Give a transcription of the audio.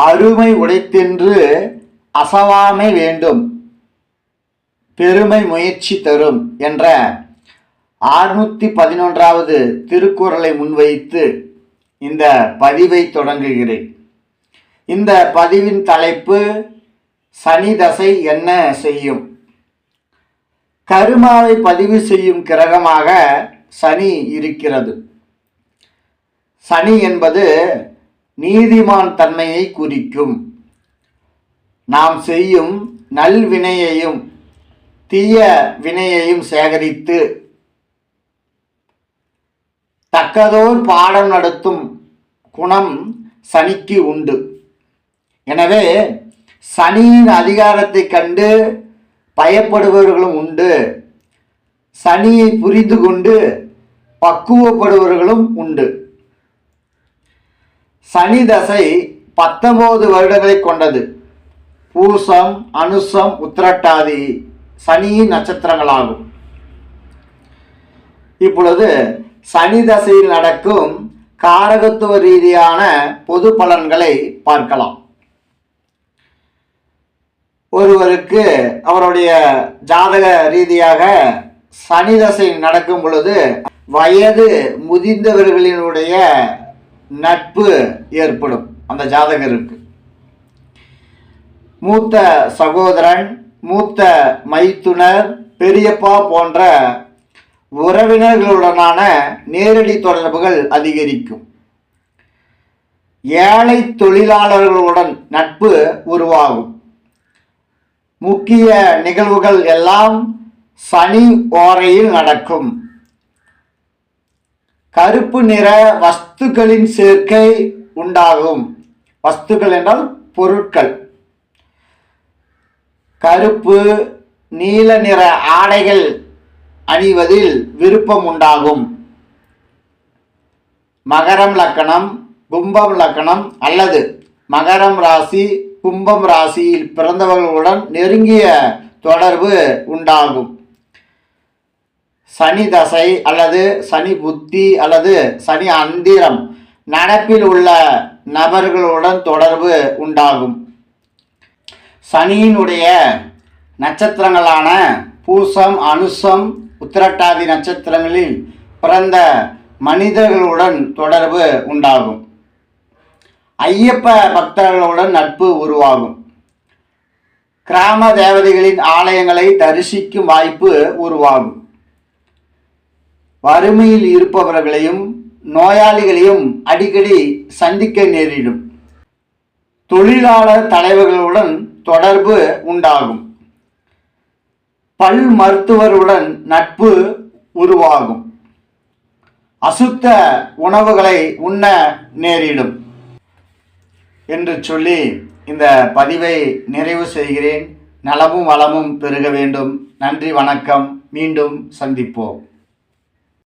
அருமை உடைத்தென்று அசவாமை வேண்டும், பெருமை முயற்சி தரும் என்ற 611வது திருக்குறளை முன்வைத்து இந்த பதிவை தொடங்குகிறேன். இந்த பதிவின் தலைப்பு சனி தசை என்ன செய்யும். கருமாவை பதிவு செய்யும் கிரகமாக சனி இருக்கிறது. சனி என்பது நீதிமான் தன்மையை குறிக்கும். நாம் செய்யும் நல்வினையையும் தீய வினையையும் சேகரித்து தக்கதோர் பாடம் நடத்தும் குணம் சனிக்கு உண்டு. எனவே சனியின் அதிகாரத்தை கண்டு பயப்படுபவர்களும் உண்டு, சனியை புரிந்து கொண்டு பக்குவப்படுபவர்களும் உண்டு. சனி தசை 19 வருடங்களை கொண்டது. பூசம், அனுசம், உத்திரட்டாதி சனியின் நட்சத்திரங்களாகும். இப்பொழுது சனி தசையில் நடக்கும் காரகத்துவ ரீதியான பொது பலன்களை பார்க்கலாம். ஒருவருக்கு அவருடைய ஜாதக ரீதியாக சனி தசை நடக்கும் பொழுது வயது முதிர்ந்தவர்களினுடைய நட்பு ஏற்படும். அந்த ஜாதகருக்கு மூத்த சகோதரன், மூத்த மைத்துனர், பெரியப்பா போன்ற உறவினர்களுடனான நேரடி தொடர்புகள் அதிகரிக்கும். ஏழை தொழிலாளர்களுடன் நட்பு உருவாகும். முக்கிய நிகழ்வுகள் எல்லாம் சனி ஓரையில் நடக்கும். கருப்பு நிற வஸ்துக்களின் சேர்க்கை உண்டாகும். வஸ்துக்கள் என்றால் பொருட்கள். கருப்பு, நீல நிற ஆடைகள் அணிவதில் விருப்பம் உண்டாகும். மகரம் லக்கணம், கும்பம் லக்கணம் அல்லது மகரம் ராசி, கும்பம் ராசியில் பிறந்தவர்களுடன் நெருங்கிய தொடர்பு உண்டாகும். சனி தசை அல்லது சனி புத்தி அல்லது சனி அந்திரம் நடப்பில் உள்ள நபர்களுடன் தொடர்பு உண்டாகும். சனியினுடைய நட்சத்திரங்களான பூசம், அனுசம், உத்திரட்டாதி நட்சத்திரங்களில் பிறந்த மனிதர்களுடன் தொடர்பு உண்டாகும். ஐயப்ப பக்தர்களுடன் நட்பு உருவாகும். கிராம தேவதைகளின் ஆலயங்களை தரிசிக்கும் வாய்ப்பு உருவாகும். வறுமையில் இருப்பவர்களையும் நோயாளிகளையும் அடிக்கடி சந்திக்க நேரிடும். தொழிலாளர் தலைவர்களுடன் தொடர்பு உண்டாகும். பல் மருத்துவருடன் நட்பு உருவாகும். அசுத்த உணவுகளை உண்ண நேரிடும் என்று சொல்லி இந்த பதிவை நிறைவு செய்கிறேன். நலமும் வளமும் பெருக வேண்டும். நன்றி, வணக்கம். மீண்டும் சந்திப்போம்.